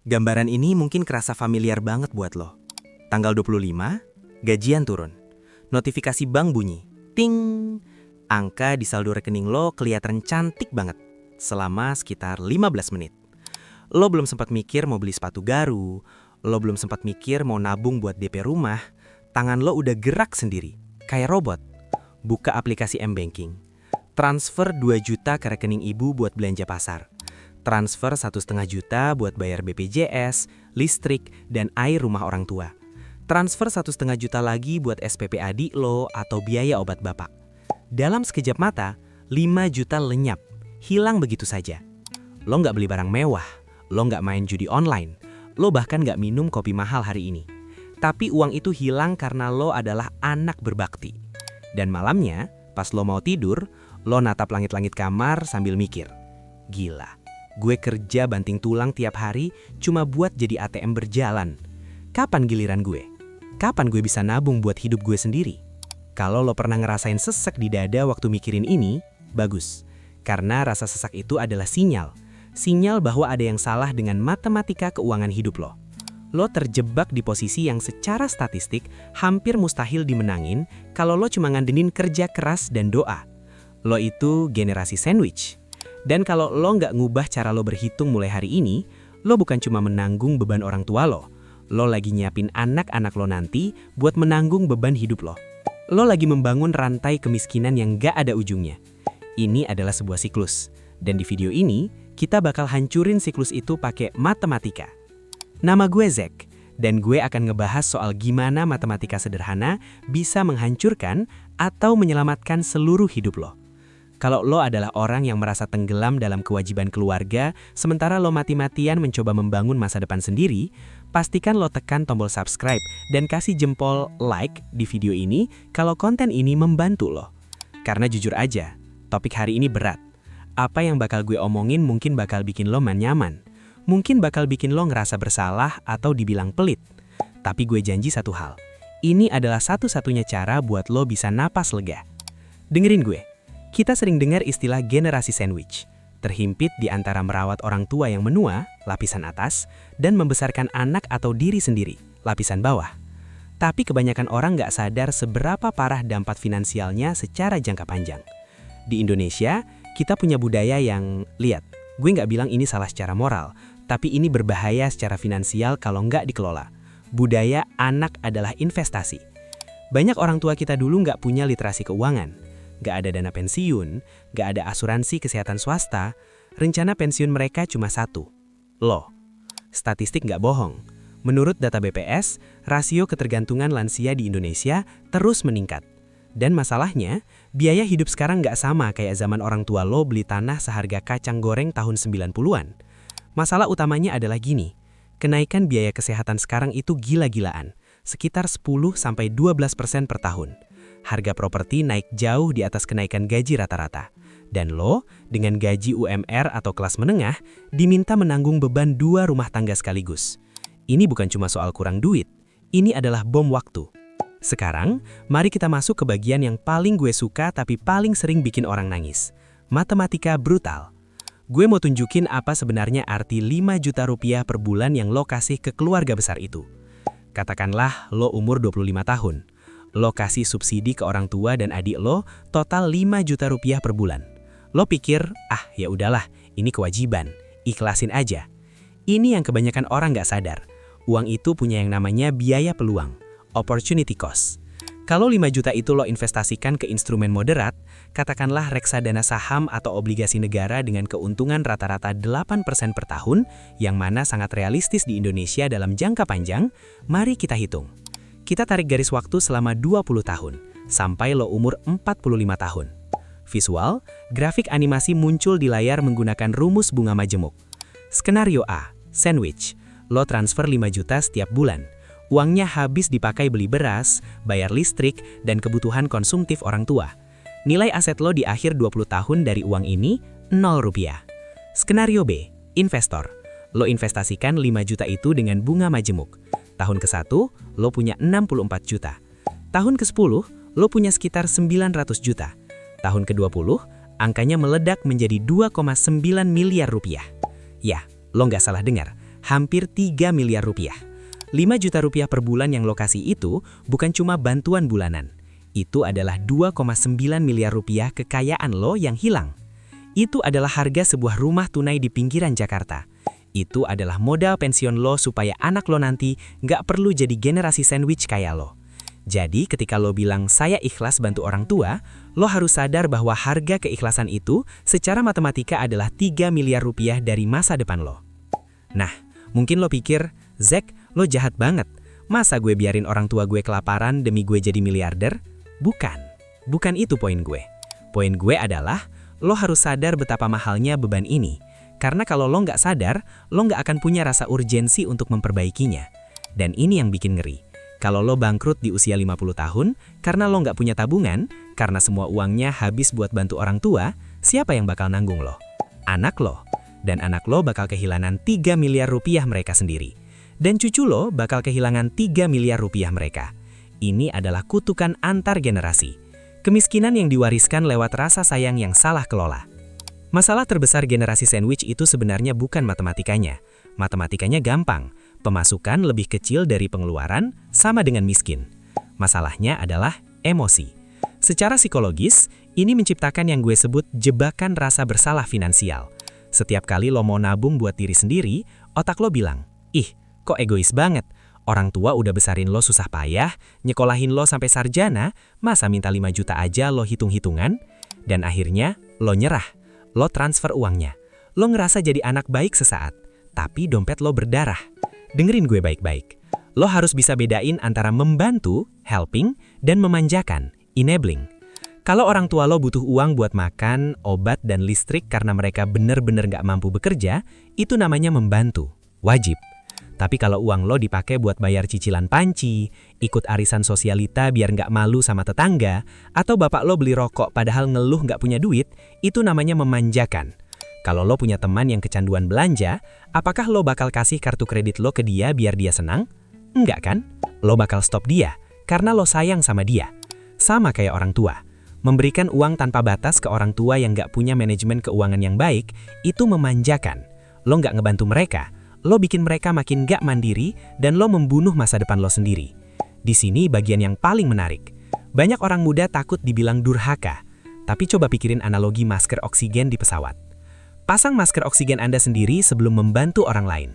Gambaran ini mungkin kerasa familiar banget buat lo. Tanggal 25, gajian turun. Notifikasi bank bunyi. Ting! Angka di saldo rekening lo kelihatan cantik banget selama sekitar 15 menit. Lo belum sempat mikir mau beli sepatu baru, lo belum sempat mikir mau nabung buat DP rumah, tangan lo udah gerak sendiri, kayak robot. Buka aplikasi M-Banking. Transfer 2 juta ke rekening ibu buat belanja pasar. Transfer 1,5 juta buat bayar BPJS, listrik, dan air rumah orang tua. Transfer 1,5 juta lagi buat SPP adik lo atau biaya obat bapak. Dalam sekejap mata, 5 juta lenyap, hilang begitu saja. Lo nggak beli barang mewah, lo nggak main judi online, lo bahkan nggak minum kopi mahal hari ini. Tapi uang itu hilang karena lo adalah anak berbakti. Dan malamnya, pas lo mau tidur, lo natap langit-langit kamar sambil mikir, gila, gue kerja banting tulang tiap hari cuma buat jadi ATM berjalan. Kapan giliran gue? Kapan gue bisa nabung buat hidup gue sendiri? Kalau lo pernah ngerasain sesek di dada waktu mikirin ini, bagus. Karena rasa sesak itu adalah sinyal. Sinyal bahwa ada yang salah dengan matematika keuangan hidup lo. Lo terjebak di posisi yang secara statistik hampir mustahil dimenangin kalau lo cuma ngandelin kerja keras dan doa. Lo itu generasi sandwich. Dan kalau lo nggak ngubah cara lo berhitung mulai hari ini, lo bukan cuma menanggung beban orang tua lo. Lo lagi nyiapin anak-anak lo nanti buat menanggung beban hidup lo. Lo lagi membangun rantai kemiskinan yang nggak ada ujungnya. Ini adalah sebuah siklus. Dan di video ini, kita bakal hancurin siklus itu pakai matematika. Nama gue Zack, dan gue akan ngebahas soal gimana matematika sederhana bisa menghancurkan atau menyelamatkan seluruh hidup lo. Kalau lo adalah orang yang merasa tenggelam dalam kewajiban keluarga, sementara lo mati-matian mencoba membangun masa depan sendiri, pastikan lo tekan tombol subscribe dan kasih jempol like di video ini kalau konten ini membantu lo. Karena jujur aja, topik hari ini berat. Apa yang bakal gue omongin mungkin bakal bikin lo nyaman. Mungkin bakal bikin lo ngerasa bersalah atau dibilang pelit. Tapi gue janji satu hal, ini adalah satu-satunya cara buat lo bisa napas lega. Dengerin gue. Kita sering dengar istilah generasi sandwich, terhimpit di antara merawat orang tua yang menua, lapisan atas, dan membesarkan anak atau diri sendiri, lapisan bawah. Tapi kebanyakan orang nggak sadar seberapa parah dampak finansialnya secara jangka panjang. Di Indonesia, kita punya budaya yang, lihat, gue nggak bilang ini salah secara moral, tapi ini berbahaya secara finansial kalau nggak dikelola. Budaya anak adalah investasi. Banyak orang tua kita dulu nggak punya literasi keuangan. Gak ada dana pensiun, gak ada asuransi kesehatan swasta, rencana pensiun mereka cuma satu, lo. Statistik gak bohong. Menurut data BPS, rasio ketergantungan lansia di Indonesia terus meningkat. Dan masalahnya, biaya hidup sekarang gak sama kayak zaman orang tua lo beli tanah seharga kacang goreng tahun 90-an. Masalah utamanya adalah gini, kenaikan biaya kesehatan sekarang itu gila-gilaan, sekitar 10-12% per tahun. Harga properti naik jauh di atas kenaikan gaji rata-rata. Dan lo, dengan gaji UMR atau kelas menengah, diminta menanggung beban 2 rumah tangga sekaligus. Ini bukan cuma soal kurang duit, ini adalah bom waktu. Sekarang, mari kita masuk ke bagian yang paling gue suka tapi paling sering bikin orang nangis. Matematika brutal. Gue mau tunjukin apa sebenarnya arti 5 juta rupiah per bulan yang lo kasih ke keluarga besar itu. Katakanlah lo umur 25 tahun. Lo kasih subsidi ke orang tua dan adik lo total 5 juta rupiah per bulan. Lo pikir, ya udahlah, ini kewajiban, ikhlasin aja. Ini yang kebanyakan orang nggak sadar. Uang itu punya yang namanya biaya peluang, opportunity cost. Kalau 5 juta itu lo investasikan ke instrumen moderat, katakanlah reksadana saham atau obligasi negara dengan keuntungan rata-rata 8% per tahun, yang mana sangat realistis di Indonesia dalam jangka panjang, mari kita hitung. Kita tarik garis waktu selama 20 tahun, sampai lo umur 45 tahun. Visual, grafik animasi muncul di layar menggunakan rumus bunga majemuk. Skenario A, sandwich. Lo transfer 5 juta setiap bulan. Uangnya habis dipakai beli beras, bayar listrik, dan kebutuhan konsumtif orang tua. Nilai aset lo di akhir 20 tahun dari uang ini, 0 rupiah. Skenario B, investor. Lo investasikan 5 juta itu dengan bunga majemuk. Tahun ke-1, lo punya 64 juta. Tahun ke-10, lo punya sekitar 900 juta. Tahun ke-20, angkanya meledak menjadi 2,9 miliar rupiah. Ya, lo nggak salah dengar. hampir 3 miliar rupiah. 5 juta rupiah per bulan yang lo kasih itu bukan cuma bantuan bulanan. Itu adalah 2,9 miliar rupiah kekayaan lo yang hilang. Itu adalah harga sebuah rumah tunai di pinggiran Jakarta. Itu adalah modal pensiun lo supaya anak lo nanti nggak perlu jadi generasi sandwich kayak lo. Jadi ketika lo bilang saya ikhlas bantu orang tua, lo harus sadar bahwa harga keikhlasan itu secara matematika adalah 3 miliar rupiah dari masa depan lo. Nah, mungkin lo pikir, Zack, lo jahat banget. Masa gue biarin orang tua gue kelaparan demi gue jadi miliarder? Bukan itu poin gue. Poin gue adalah, lo harus sadar betapa mahalnya beban ini. Karena kalau lo nggak sadar, lo nggak akan punya rasa urgensi untuk memperbaikinya. Dan ini yang bikin ngeri. Kalau lo bangkrut di usia 50 tahun, karena lo nggak punya tabungan, karena semua uangnya habis buat bantu orang tua, siapa yang bakal nanggung lo? Anak lo. Dan anak lo bakal kehilangan 3 miliar rupiah mereka sendiri. Dan cucu lo bakal kehilangan 3 miliar rupiah mereka. Ini adalah kutukan antar generasi. Kemiskinan yang diwariskan lewat rasa sayang yang salah kelola. Masalah terbesar generasi sandwich itu sebenarnya bukan matematikanya. Matematikanya gampang. Pemasukan lebih kecil dari pengeluaran sama dengan miskin. Masalahnya adalah emosi. Secara psikologis, ini menciptakan yang gue sebut jebakan rasa bersalah finansial. Setiap kali lo mau nabung buat diri sendiri, otak lo bilang, ih, kok egois banget. Orang tua udah besarin lo susah payah, nyekolahin lo sampai sarjana, masa minta 5 juta aja lo hitung-hitungan? Dan akhirnya, lo nyerah. Lo transfer uangnya. Lo ngerasa jadi anak baik sesaat, tapi dompet lo berdarah. Dengerin gue baik-baik. Lo harus bisa bedain antara membantu, helping, dan memanjakan, enabling. Kalau orang tua lo butuh uang buat makan, obat, dan listrik karena mereka bener-bener gak mampu bekerja, itu namanya membantu, wajib. Tapi kalau uang lo dipakai buat bayar cicilan panci, ikut arisan sosialita biar nggak malu sama tetangga, atau bapak lo beli rokok padahal ngeluh nggak punya duit, itu namanya memanjakan. Kalau lo punya teman yang kecanduan belanja, apakah lo bakal kasih kartu kredit lo ke dia biar dia senang? Enggak kan? Lo bakal stop dia, karena lo sayang sama dia. Sama kayak orang tua. Memberikan uang tanpa batas ke orang tua yang nggak punya manajemen keuangan yang baik, itu memanjakan. Lo nggak ngebantu mereka. Lo bikin mereka makin gak mandiri dan lo membunuh masa depan lo sendiri. Di sini bagian yang paling menarik. Banyak orang muda takut dibilang durhaka. Tapi coba pikirin analogi masker oksigen di pesawat. Pasang masker oksigen Anda sendiri sebelum membantu orang lain.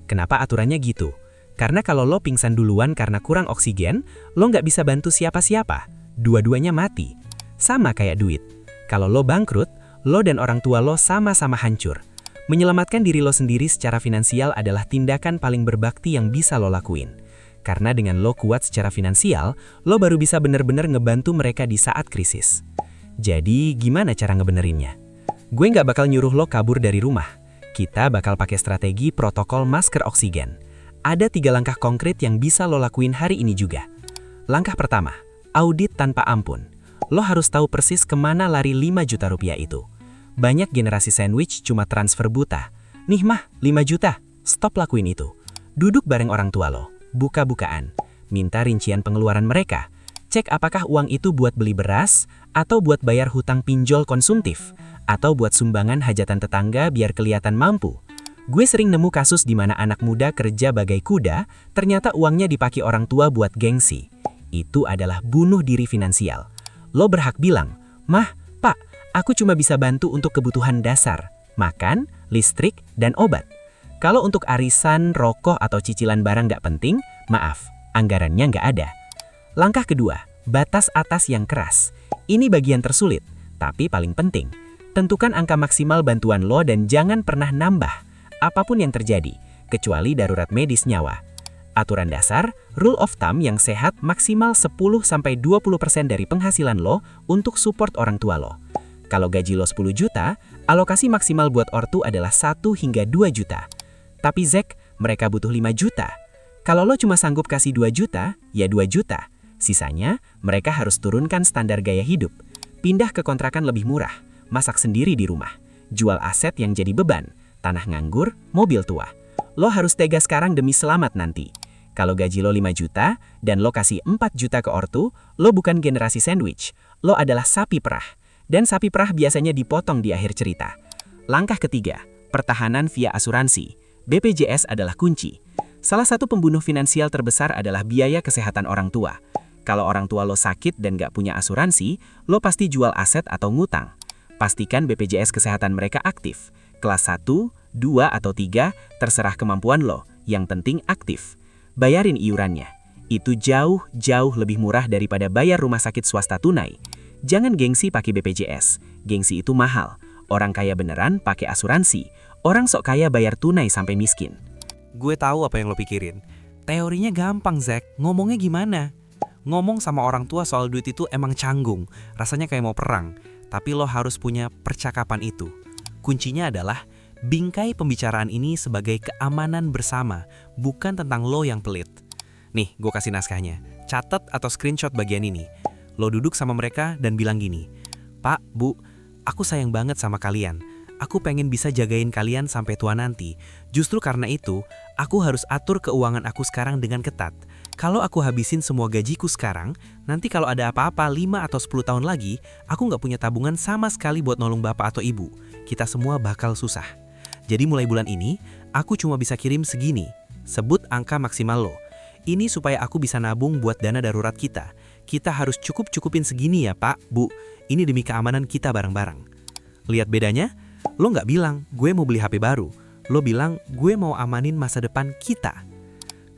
Kenapa aturannya gitu? Karena kalau lo pingsan duluan karena kurang oksigen, lo nggak bisa bantu siapa-siapa. Dua-duanya mati. Sama kayak duit. Kalau lo bangkrut, lo dan orang tua lo sama-sama hancur. Menyelamatkan diri lo sendiri secara finansial adalah tindakan paling berbakti yang bisa lo lakuin. Karena dengan lo kuat secara finansial, lo baru bisa bener-bener ngebantu mereka di saat krisis. Jadi, gimana cara ngebenerinnya? Gue nggak bakal nyuruh lo kabur dari rumah. Kita bakal pakai strategi protokol masker oksigen. Ada 3 langkah konkret yang bisa lo lakuin hari ini juga. Langkah pertama, audit tanpa ampun. Lo harus tahu persis kemana lari 5 juta rupiah itu. Banyak generasi sandwich cuma transfer buta. Nih mah, 5 juta. Stop lakuin itu. Duduk bareng orang tua lo. Buka-bukaan. Minta rincian pengeluaran mereka. Cek apakah uang itu buat beli beras, atau buat bayar hutang pinjol konsumtif, atau buat sumbangan hajatan tetangga biar kelihatan mampu. Gue sering nemu kasus di mana anak muda kerja bagai kuda, ternyata uangnya dipakai orang tua buat gengsi. Itu adalah bunuh diri finansial. Lo berhak bilang, "Mah, Pak, aku cuma bisa bantu untuk kebutuhan dasar, makan, listrik, dan obat. Kalau untuk arisan, rokok, atau cicilan barang nggak penting, maaf, anggarannya nggak ada." Langkah kedua, batas atas yang keras. Ini bagian tersulit, tapi paling penting. Tentukan angka maksimal bantuan lo dan jangan pernah nambah, apapun yang terjadi, kecuali darurat medis nyawa. Aturan dasar, rule of thumb yang sehat maksimal 10-20% dari penghasilan lo untuk support orang tua lo. Kalau gaji lo 10 juta, alokasi maksimal buat ortu adalah 1 hingga 2 juta. Tapi Zack, mereka butuh 5 juta. Kalau lo cuma sanggup kasih 2 juta, ya 2 juta. Sisanya, mereka harus turunkan standar gaya hidup. Pindah ke kontrakan lebih murah, masak sendiri di rumah, jual aset yang jadi beban, tanah nganggur, mobil tua. Lo harus tegas sekarang demi selamat nanti. Kalau gaji lo 5 juta, dan lo kasih 4 juta ke ortu, lo bukan generasi sandwich. Lo adalah sapi perah. Dan sapi perah biasanya dipotong di akhir cerita. Langkah ketiga, pertahanan via asuransi. BPJS adalah kunci. Salah satu pembunuh finansial terbesar adalah biaya kesehatan orang tua. Kalau orang tua lo sakit dan nggak punya asuransi, lo pasti jual aset atau ngutang. Pastikan BPJS kesehatan mereka aktif. Kelas 1, 2, atau 3, terserah kemampuan lo. Yang penting aktif. Bayarin iurannya. Itu jauh lebih murah daripada bayar rumah sakit swasta tunai. Jangan gengsi pakai BPJS. Gengsi itu mahal. Orang kaya beneran pakai asuransi. Orang sok kaya bayar tunai sampai miskin. Gue tahu apa yang lo pikirin. Teorinya gampang, Zack. Ngomongnya gimana? Ngomong sama orang tua soal duit itu emang canggung. Rasanya kayak mau perang. Tapi lo harus punya percakapan itu. Kuncinya adalah bingkai pembicaraan ini sebagai keamanan bersama, bukan tentang lo yang pelit. Nih, gue kasih naskahnya. Catat atau screenshot bagian ini. Lo duduk sama mereka dan bilang gini, "Pak, Bu, aku sayang banget sama kalian. Aku pengen bisa jagain kalian sampai tua nanti. Justru karena itu, aku harus atur keuangan aku sekarang dengan ketat. Kalau aku habisin semua gajiku sekarang, nanti kalau ada apa-apa 5 atau 10 tahun lagi, aku nggak punya tabungan sama sekali buat nolong bapak atau ibu. Kita semua bakal susah. Jadi mulai bulan ini, aku cuma bisa kirim segini. Sebut angka maksimal lo. Ini supaya aku bisa nabung buat dana darurat kita. Kita harus cukup-cukupin segini ya Pak, Bu. Ini demi keamanan kita bareng-bareng." Lihat bedanya? Lo nggak bilang, gue mau beli HP baru. Lo bilang, gue mau amanin masa depan kita.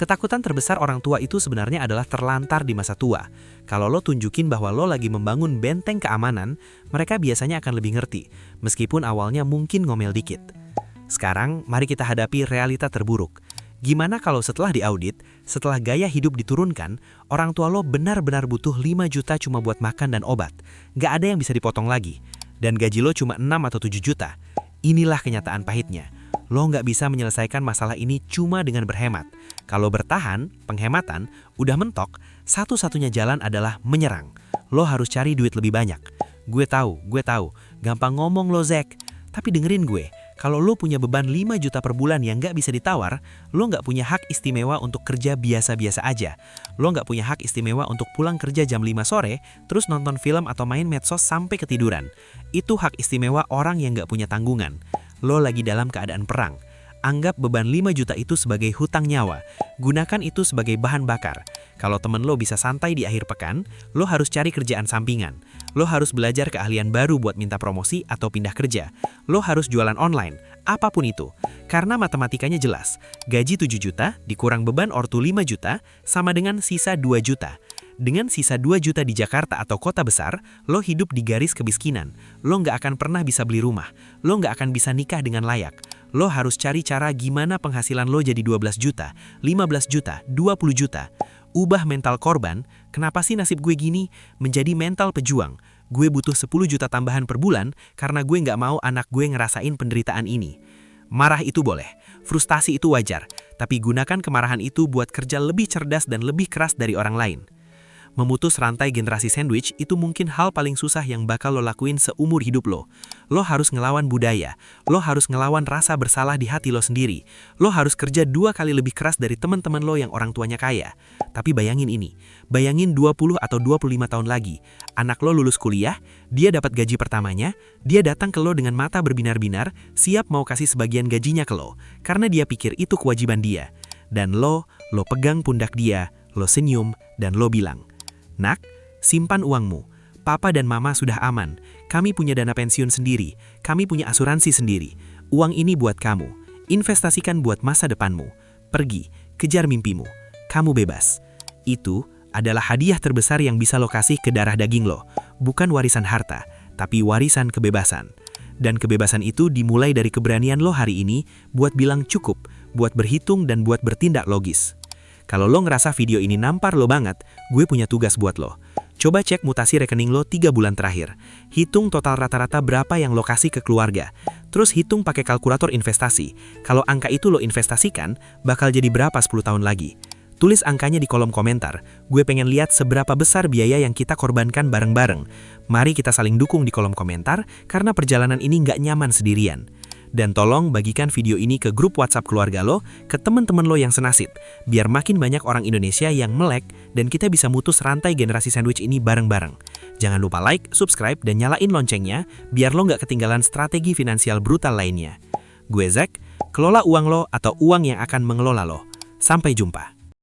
Ketakutan terbesar orang tua itu sebenarnya adalah terlantar di masa tua. Kalau lo tunjukin bahwa lo lagi membangun benteng keamanan, mereka biasanya akan lebih ngerti, meskipun awalnya mungkin ngomel dikit. Sekarang, mari kita hadapi realita terburuk. Gimana kalau setelah diaudit, setelah gaya hidup diturunkan, orang tua lo benar-benar butuh 5 juta cuma buat makan dan obat. Nggak ada yang bisa dipotong lagi. Dan gaji lo cuma 6 atau 7 juta. Inilah kenyataan pahitnya. Lo nggak bisa menyelesaikan masalah ini cuma dengan berhemat. Kalau bertahan, penghematan, udah mentok, satu-satunya jalan adalah menyerang. Lo harus cari duit lebih banyak. Gue tahu, gampang ngomong lo Zack. Tapi dengerin gue, kalau lo punya beban 5 juta per bulan yang nggak bisa ditawar, lo nggak punya hak istimewa untuk kerja biasa-biasa aja. Lo nggak punya hak istimewa untuk pulang kerja jam 5 sore, terus nonton film atau main medsos sampai ketiduran. Itu hak istimewa orang yang nggak punya tanggungan. Lo lagi dalam keadaan perang. Anggap beban 5 juta itu sebagai hutang nyawa. Gunakan itu sebagai bahan bakar. Kalau temen lo bisa santai di akhir pekan, lo harus cari kerjaan sampingan. Lo harus belajar keahlian baru buat minta promosi atau pindah kerja. Lo harus jualan online, apapun itu. Karena matematikanya jelas, gaji 7 juta dikurang beban ortu 5 juta sama dengan sisa 2 juta. Dengan sisa 2 juta di Jakarta atau kota besar, lo hidup di garis kemiskinan. Lo nggak akan pernah bisa beli rumah. Lo nggak akan bisa nikah dengan layak. Lo harus cari cara gimana penghasilan lo jadi 12 juta, 15 juta, 20 juta. Ubah mental korban, kenapa sih nasib gue gini, menjadi mental pejuang. Gue butuh 10 juta tambahan per bulan karena gue nggak mau anak gue ngerasain penderitaan ini. Marah itu boleh, frustasi itu wajar, tapi gunakan kemarahan itu buat kerja lebih cerdas dan lebih keras dari orang lain. Memutus rantai generasi sandwich itu mungkin hal paling susah yang bakal lo lakuin seumur hidup lo. Lo harus ngelawan budaya, lo harus ngelawan rasa bersalah di hati lo sendiri. Lo harus kerja 2 kali lebih keras dari teman-teman lo yang orang tuanya kaya. Tapi bayangin ini, bayangin 20 atau 25 tahun lagi, anak lo lulus kuliah, dia dapat gaji pertamanya, dia datang ke lo dengan mata berbinar-binar, siap mau kasih sebagian gajinya ke lo, karena dia pikir itu kewajiban dia. Dan lo pegang pundak dia, lo senyum, dan lo bilang, "Nak, simpan uangmu. Papa dan mama sudah aman. Kami punya dana pensiun sendiri. Kami punya asuransi sendiri. Uang ini buat kamu. Investasikan buat masa depanmu. Pergi, kejar mimpimu. Kamu bebas." Itu adalah hadiah terbesar yang bisa lo kasih ke darah daging lo. Bukan warisan harta, tapi warisan kebebasan. Dan kebebasan itu dimulai dari keberanian lo hari ini buat bilang cukup, buat berhitung dan buat bertindak logis. Kalau lo ngerasa video ini nampar lo banget, gue punya tugas buat lo. Coba cek mutasi rekening lo 3 bulan terakhir. Hitung total rata-rata berapa yang lo kasih ke keluarga. Terus hitung pakai kalkulator investasi. Kalau angka itu lo investasikan, bakal jadi berapa 10 tahun lagi. Tulis angkanya di kolom komentar. Gue pengen lihat seberapa besar biaya yang kita korbankan bareng-bareng. Mari kita saling dukung di kolom komentar, karena perjalanan ini nggak nyaman sendirian. Dan tolong bagikan video ini ke grup WhatsApp keluarga lo, ke teman-teman lo yang senasib, biar makin banyak orang Indonesia yang melek dan kita bisa mutus rantai generasi sandwich ini bareng-bareng. Jangan lupa like, subscribe, dan nyalain loncengnya biar lo nggak ketinggalan strategi finansial brutal lainnya. Gue Zack, Kelola uang lo atau uang yang akan mengelola lo. Sampai jumpa.